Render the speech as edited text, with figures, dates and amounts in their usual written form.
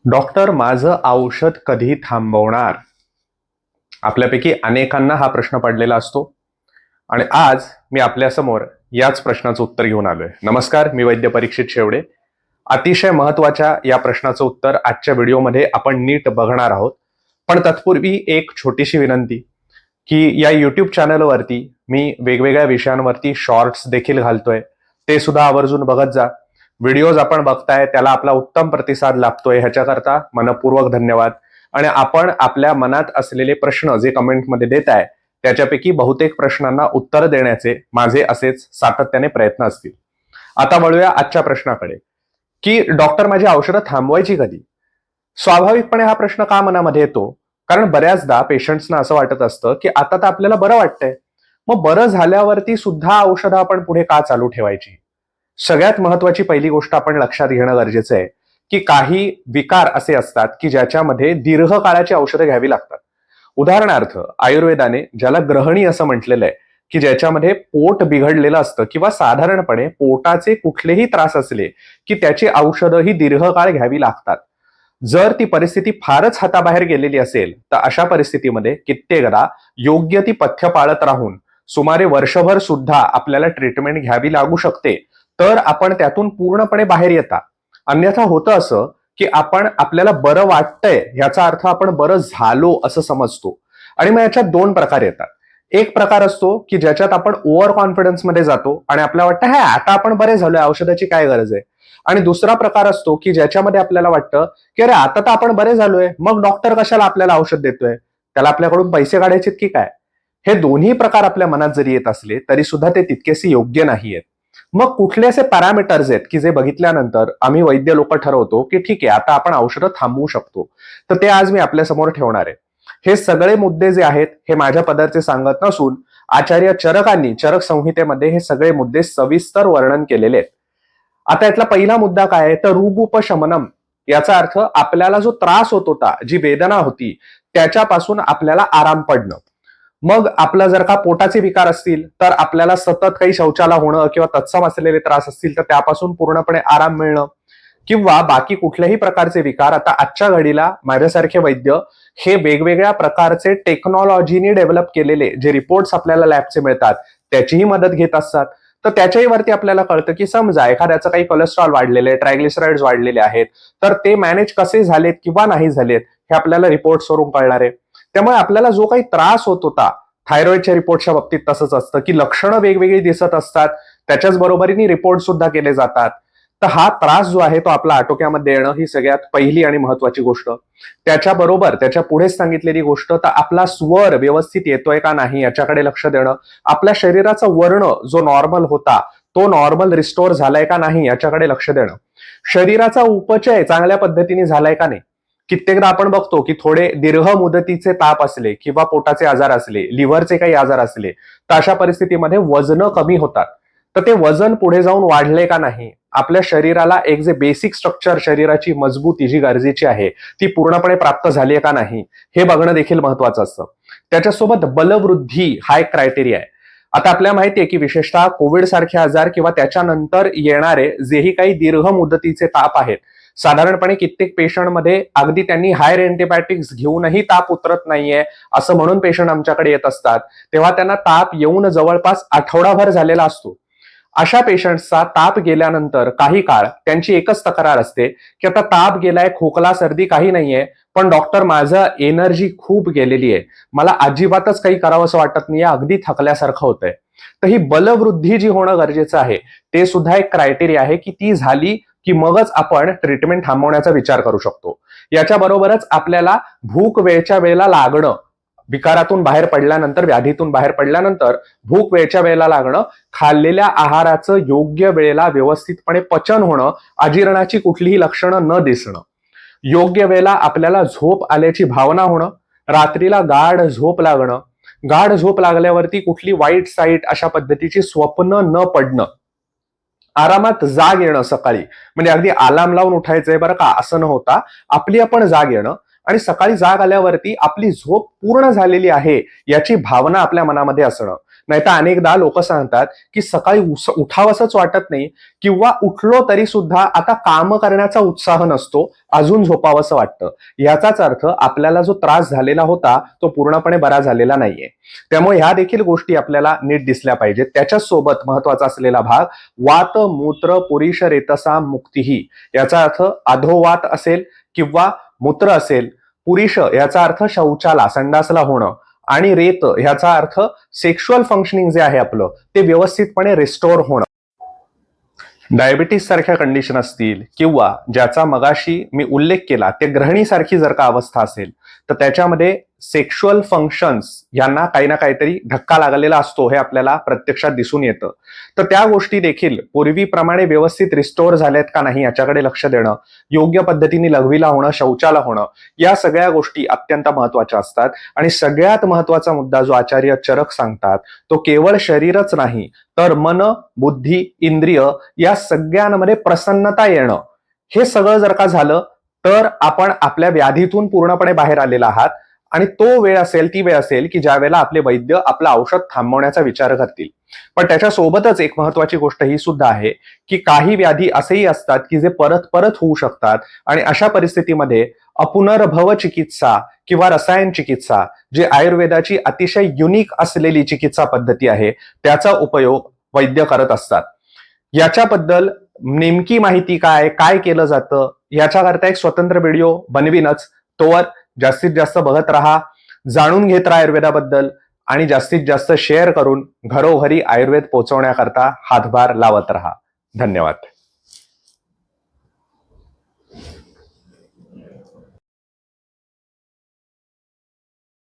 Doctor माझं औषध कधी थांबवणार? आपल्यापैकी अनेकांना हा प्रश्न पडलेला असतो आणि आज मी आपल्यासमोर याच प्रश्नाचं उत्तर घेऊन आलोय. नमस्कार, मी वैद्य परीक्षित शेवडे. अतिशय महत्वाच्या या प्रश्नाचं उत्तर आजच्या व्हिडिओमध्ये आपण नीट बघणार आहोत. पण तत्पूर्वी एक छोटीशी विनंती की या युट्यूब चॅनलवरती मी वेगवेगळ्या विषयांवरती शॉर्ट्स देखील घालतोय. ते सुद्धा आवर्जून बघत जा. व्हिडिओज आपण बघताय त्याला आपला उत्तम प्रतिसाद लाभतोय ह्याच्याकरता मनपूर्वक धन्यवाद. आणि आपण आपल्या मनात असलेले प्रश्न जे कमेंटमध्ये देताय त्याच्यापैकी बहुतेक प्रश्नांना उत्तर देण्याचे माझे असेच सातत्याने प्रयत्न असतील. आता वळूया आजच्या प्रश्नाकडे की डॉक्टर माझी औषधं थांबवायची कधी? स्वाभाविकपणे हा प्रश्न का मनामध्ये येतो? कारण बऱ्याचदा पेशंट्सना असं वाटत असतं की आता तर आपल्याला बरं वाटतंय, मग बरं झाल्यावरती सुद्धा औषधं आपण पुढे का चालू ठेवायची? सगळ्यात महत्वाची पहिली गोष्ट आपण लक्षात घेणं गरजेचं आहे की काही विकार असे असतात की ज्याच्यामध्ये दीर्घकाळाची औषधं घ्यावी लागतात. उदाहरणार्थ आयुर्वेदाने ज्याला ग्रहणी असं म्हटलेलं आहे की ज्याच्यामध्ये पोट बिघडलेलं असतं किंवा साधारणपणे पोटाचे कुठलेही त्रास असले की त्याची औषधं ही दीर्घकाळ घ्यावी लागतात. जर ती परिस्थिती फारच हाताबाहेर गेलेली असेल तर अशा परिस्थितीमध्ये कित्येकदा योग्य ती पथ्य पाळत राहून सुमारे वर्षभर सुद्धा आपल्याला ट्रीटमेंट घ्यावी लागू शकते. तर आपण त्यातून पूर्णपणे बाहेर येता. अन्यथा होतं असं की आपण आपल्याला बरं वाटतंय याचा अर्थ आपण बरं झालो असं समजतो. आणि मग याच्यात दोन प्रकार येतात. एक प्रकार असतो की ज्याच्यात आपण ओव्हर कॉन्फिडन्स मध्ये जातो आणि आपल्याला वाटतं हे आता आपण बरे झालोय, औषधाची काय गरज आहे. आणि दुसरा प्रकार असतो की ज्याच्यामध्ये आपल्याला वाटतं की अरे आता तर आपण बरे झालोय, मग डॉक्टर कशाला आपल्याला औषध देतोय, त्याला आपल्याकडून पैसे काढायचे की काय. हे दोन्ही प्रकार आपल्या मनात जरी येत असले तरी सुद्धा ते तितकेसे योग्य नाहीयेत. मग कुठले असे पॅरामीटर्स आहेत की जे बघितल्यानंतर आम्ही वैद्य लोक ठरवतो की ठीक आहे आता आपण औषधं थांबवू शकतो? तर ते आज मी आपल्या समोर ठेवणार आहे. हे सगळे मुद्दे जे आहेत हे माझ्या पदरचे सांगत नसून आचार्य चरकांनी चरक संहितेमध्ये हे सगळे मुद्दे सविस्तर वर्णन केलेले आहेत. आता यातला पहिला मुद्दा काय आहे तर रूपोपशमनम. याचा अर्थ आपल्याला जो त्रास होत होता, जी वेदना होती, त्याच्यापासून आपल्याला आराम पडणं. मग आपलं जर का पोटाचे विकार असतील तर आपल्याला सतत काही शौचाला होणं किंवा तत्सम असलेले त्रास असतील तर त्यापासून पूर्णपणे आराम मिळणं. किंवा बाकी कुठल्याही प्रकारचे विकार, आता आजच्या घडीला माझ्यासारखे वैद्य हे वेगवेगळ्या प्रकारचे टेक्नॉलॉजीने डेव्हलप केलेले जे रिपोर्ट्स आपल्याला लॅबचे मिळतात त्याचीही मदत घेत असतात. तर त्याच्याही वरती आपल्याला कळतं की समजा एखाद्याचं काही कोलेस्ट्रॉल वाढलेले, ट्रायग्लिसराइड्स वाढलेले आहेत, तर ते मॅनेज कसे झालेत किंवा नाही झालेत हे आपल्याला रिपोर्ट्सवरून कळणार आहे. त्यामुळे आपल्याला जो काही त्रास होत होता, थायरॉइडच्या रिपोर्टच्या बाबतीत तसंच असतं की लक्षणं वेगवेगळी दिसत असतात, त्याच्याच बरोबरीने रिपोर्ट सुद्धा केले जातात. तर हा त्रास जो आहे तो आपला आटोक्यामध्ये येणं ही सगळ्यात पहिली आणि महत्वाची गोष्ट. त्याच्याबरोबर त्याच्या पुढे सांगितलेली गोष्ट तर आपला स्वर व्यवस्थित येतोय का नाही याच्याकडे लक्ष देणं. आपल्या शरीराचा वर्ण जो नॉर्मल होता तो नॉर्मल रिस्टोर झालाय का नाही याच्याकडे लक्ष देणं. शरीराचा उपचय चांगल्या पद्धतीने झालाय का नाही. कित्येकदा आपण बघतो की थोडे दीर्घ मुदतीचे ताप असले किंवा पोटाचे आजार असले, लिव्हरचे काही आजार असले, तर अशा परिस्थितीमध्ये वजन कमी होतात. तर ते वजन पुढे जाऊन वाढले का नाही, आपल्या शरीराला एक जे बेसिक स्ट्रक्चर, शरीराची मजबूती जी गरजेची आहे ती पूर्णपणे प्राप्त झाली आहे का नाही हे बघणं देखील महत्वाचं असतं. त्याच्यासोबत बलवृद्धी हा एक क्रायटेरिया आहे. आता आपल्याला माहिती आहे की विशेषतः कोविड सारखे आजार किंवा त्याच्यानंतर येणारे जेही काही दीर्घ मुदतीचे ताप आहेत, साधारणपणे कित्येक पेशंटमध्ये अगदी त्यांनी हायर अँटीबायोटिक्स घेऊनही ताप उतरत नाहीये असं म्हणून पेशंट आमच्याकडे येत असतात. तेव्हा त्यांना ताप येऊन जवळपास आठवडाभर झालेला असतो. अशा पेशंट्सचा ताप गेल्यानंतर काही काळ त्यांची एकच तक्रार असते की आता ताप गेलाय, खोकला सर्दी काही नाहीये, पण डॉक्टर माझं एनर्जी खूप गेलेली आहे, मला अजिबातच काही करावंसं वाटत नाहीये, अगदी थकल्यासारखं होतंय. तर ही बलवृद्धी जी होणं गरजेचं आहे ते सुद्धा एक क्रायटेरिया आहे की ती झाली की मगच आपण ट्रीटमेंट थांबवण्याचा विचार करू शकतो. याच्याबरोबरच आपल्याला भूक वेळच्या वेळेला लागणं, विकारातून बाहेर पडल्यानंतर, व्याधीतून बाहेर पडल्यानंतर भूक वेळच्या वेळेला लागणं, खाल्लेल्या आहाराचं योग्य वेळेला व्यवस्थितपणे पचन होणं, अजीर्णाची कुठलीही लक्षणं न दिसणं, योग्य वेळेला आपल्याला झोप आल्याची भावना होणं, रात्रीला गाढ झोप लागणं, गाढ झोप लागल्यावरती कुठली वाईट साईट अशा पद्धतीची स्वप्न न पडणं, आरामात जाग येणं सकाळी, म्हणजे अगदी अलार्म लावून उठायचंय बरं का असं न होता आपली आपण जाग येणं आणि सकाळी जाग आल्यावरती आपली झोप पूर्ण झालेली आहे याची भावना आपल्या मनामध्ये असणं. नाही तर अनेकदा लोक सांगतात की सकाळी उठावंसच वाटत नाही, किंवा उठलो तरी सुद्धा आता काम करण्याचा उत्साह नसतो, अजून झोपावंसं वाटतं. याचाच अर्थ आपल्याला जो त्रास झालेला होता तो पूर्णपणे बरा झालेला नाहीये. त्यामुळे ह्या देखील गोष्टी आपल्याला नीट दिसल्या पाहिजेत. त्याच्याच सोबत महत्वाचा असलेला भाग, वात मूत्र पुरीश रेतसा मुक्तीही, याचा अर्थ अधोवात असेल किंवा मूत्र असेल, पुरीश याचा अर्थ शौचाला संडासला होणं, आणि रेत ह्याचा अर्थ सेक्शुअल फंक्शनिंग जे आहे आपलं ते व्यवस्थितपणे रिस्टोर होणं. डायबिटीस सारख्या कंडिशन असतील, किंवा ज्याचा मगाशी मी उल्लेख केला ते ग्रहणीसारखी जर का अवस्था असेल, तर त्याच्यामध्ये सेक्शुअल फंक्शन्स यांना काही ना काहीतरी धक्का लागलेला असतो, हे आपल्याला प्रत्यक्षात दिसून येतं. तर त्या गोष्टी देखील पूर्वीप्रमाणे व्यवस्थित रिस्टोर झाल्यात का नाही याच्याकडे लक्ष देणं, योग्य पद्धतीने लघवीला होणं, शौचाला होणं, या सगळ्या गोष्टी अत्यंत महत्वाच्या असतात. आणि सगळ्यात महत्वाचा मुद्दा जो आचार्य चरक सांगतात, तो केवळ शरीरच नाही तर मन, बुद्धी, इंद्रिय या सगळ्यांमध्ये प्रसन्नता येणं, हे सगळं जर का झालं तर आपण आपल्या व्याधीतून पूर्णपणे बाहेर आलेला आहात. आणि ती वेळ असेल की ज्या वेळेला आपले वैद्य आपलं औषध थांबवण्याचा विचार करतील. पण त्याच्यासोबतच एक महत्वाची गोष्ट ही सुद्धा आहे की काही व्याधी असेही असतात की जे परत परत होऊ शकतात, आणि अशा परिस्थितीमध्ये अपुनर्भव चिकित्सा किंवा रसायन चिकित्सा, जे आयुर्वेदाची अतिशय युनिक असलेली चिकित्सा पद्धती आहे, त्याचा उपयोग वैद्य करत असतात. याच्याबद्दल नेमकी माहिती काय काय केलं जातं याच्याकरता एक स्वतंत्र व्हिडिओ बनवीनच. तोवर जास्तीत जास्त बघत राहा, जाणून घेत राहा आयुर्वेदाबद्दल, आणि जास्तीत जास्त शेअर करून घरोघरी आयुर्वेद पोहोचवण्याकरता हातभार लावत राहा. धन्यवाद.